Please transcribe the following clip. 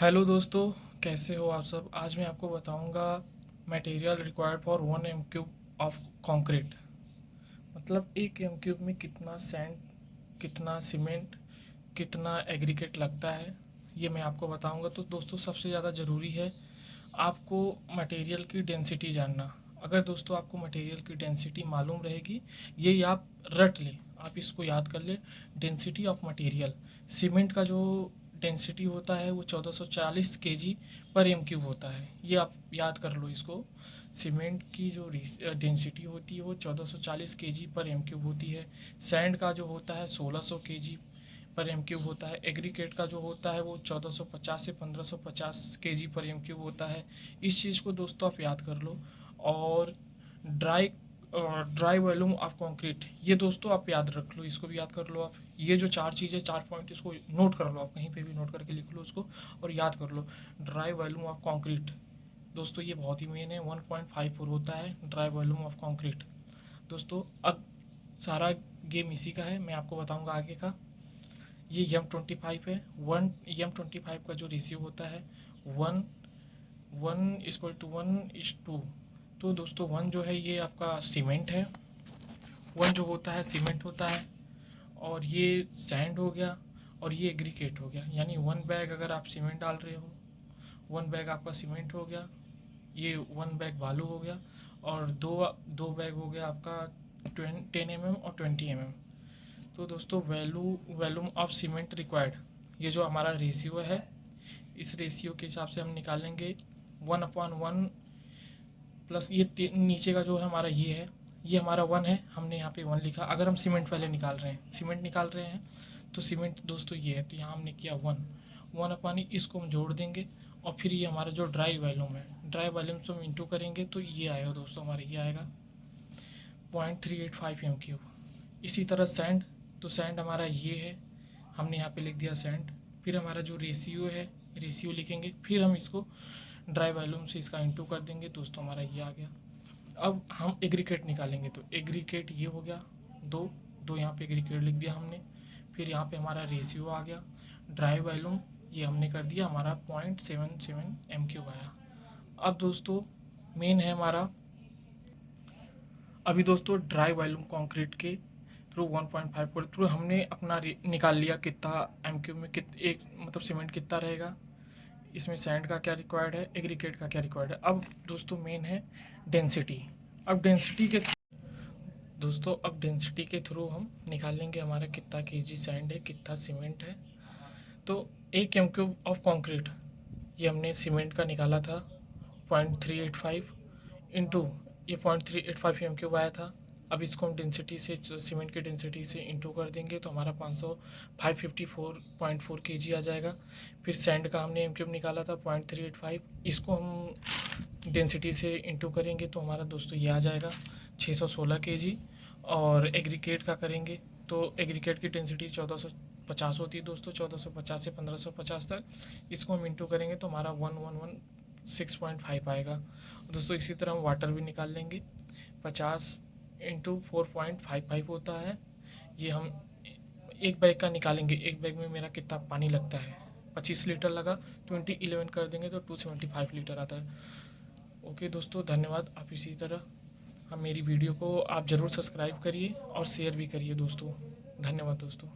Hello दोस्तों, कैसे हो आप सब। आज मैं आपको बताऊंगा material required for 1 m³ of concrete. मतलब 1 m³ में कितना सैंड, कितना सीमेंट, कितना एग्रीगेट लगता है, ये मैं आपको बताऊंगा। तो दोस्तों सबसे ज़्यादा ज़रूरी है आपको मटेरियल की डेंसिटी जानना। अगर दोस्तों आपको मटेरियल की डेंसिटी मालूम रहेगी, ये आप रट लें, आप इसको याद कर लें। डेंसिटी ऑफ मटेरियल, सीमेंट का जो डेंसिटी होता है वो 1440 केजी पर m³ होता है। ये आप याद कर लो इसको। सीमेंट की जो डेंसिटी होती है वो 1440 केजी पर m³ होती है। सैंड का जो होता है 1600 केजी पर m³ होता है। एग्रीगेट का जो होता है वो 1450 से 1550 केजी पर m³ होता है। इस चीज़ को दोस्तों आप याद कर लो। और dry dry volume of concrete, ये दोस्तों आप याद रख लो, इसको भी याद कर लो आप। ये जो चार चीज़ें, 4 पॉइंट, इसको नोट कर लो आप, कहीं पे भी नोट करके लिख लो उसको और याद कर लो। ड्राई वॉल्यूम ऑफ कंक्रीट दोस्तों ये बहुत ही मेन है, 1.54 होता है ड्राई वॉल्यूम ऑफ कंक्रीट। दोस्तों अब सारा गेम इसी का है, मैं आपको बताऊंगा आगे का। ये M25 है। वन M25 का जो रेशियो होता है, वन 1:1:2। तो दोस्तों वन जो है ये आपका सीमेंट है, वन जो होता है सीमेंट होता है, और ये सैंड हो गया, और ये एग्रीगेट हो गया। यानी 1 बैग अगर आप सीमेंट डाल रहे हो, 1 बैग आपका सीमेंट हो गया, ये 1 बैग बालू हो गया, और दो दो बैग हो गया आपका 10 mm और 20 mm। तो दोस्तों वैल्यूम ऑफ सीमेंट रिक्वायर्ड, ये जो हमारा रेशियो है, इस रेशियो के हिसाब से हम निकालेंगे 1/1 प्लस ये नीचे का जो है हमारा ये है, ये हमारा 1 है, हमने यहाँ पे 1 लिखा। अगर हम सीमेंट पहले निकाल रहे हैं, सीमेंट निकाल रहे हैं तो सीमेंट दोस्तों ये है, तो यहाँ हमने किया 1/, इसको हम जोड़ देंगे। और फिर ये हमारा जो ड्राई वॉल्यूम है, ड्राई वॉल्यूम से हम इंटू करेंगे तो ये आएगा दोस्तों, हमारा ये आएगा 0.385 m³। इसी तरह सैंड, तो सैंड हमारा ये है, हमने यहाँ पे लिख दिया सैंड। फिर हमारा जो रेशियो है, रेशियो लिखेंगे, फिर हम इसको ड्राई वॉल्यूम से इसका इंटू कर देंगे दोस्तों, हमारा ये आ गया। अब हम एग्रीगेट निकालेंगे, तो एग्रीगेट ये हो गया दो, दो यहाँ पे एग्रीगेट लिख दिया हमने। फिर यहाँ पे हमारा रेशियो आ गया। ड्राई वॉल्यूम ये हमने कर दिया, हमारा 0.77 m³ आया। अब दोस्तों मेन है हमारा, अभी दोस्तों ड्राई वॉल्यूम कंक्रीट के थ्रू 1.5 पर थ्रू हमने अपना निकाल लिया कितना m³ में, एक मतलब सीमेंट कितना रहेगा, इसमें सैंड का क्या रिक्वायर्ड है, एग्रीगेट का क्या रिक्वायर्ड है। अब दोस्तों मेन है डेंसिटी। अब डेंसिटी के दोस्तों अब डेंसिटी के थ्रू हम निकालेंगे हमारा कितना केजी सैंड है, कितना सीमेंट है। तो 1 m³ ऑफ कंक्रीट, ये हमने सीमेंट का निकाला था 0.385 इंटू, ये 0.385 m³ आया था। अब इसको हम डेंसिटी से, सीमेंट की डेंसिटी से इंटू कर देंगे तो हमारा 554.4 केजी आ जाएगा। फिर सैंड का हमने m³ निकाला था 0.385, इसको हम डेंसिटी से इंटू करेंगे तो हमारा दोस्तों ये आ जाएगा 616 केजी। और एग्रीगेट का करेंगे तो एग्रीगेट की डेंसिटी 1450 होती है दोस्तों, 1450 से 1550 तक। इसको हम इंटू करेंगे तो हमारा 1116.5 आएगा। दोस्तों इसी तरह हम वाटर भी निकाल लेंगे, 50 × 4.55 होता है। ये हम एक बैग का निकालेंगे, एक बैग में मेरा कितना पानी लगता है, 25 लीटर लगा, 2011 कर देंगे तो 275 लीटर आता है। ओके दोस्तों, धन्यवाद। आप इसी तरह हम मेरी वीडियो को आप ज़रूर सब्सक्राइब करिए और शेयर भी करिए दोस्तों। धन्यवाद दोस्तों।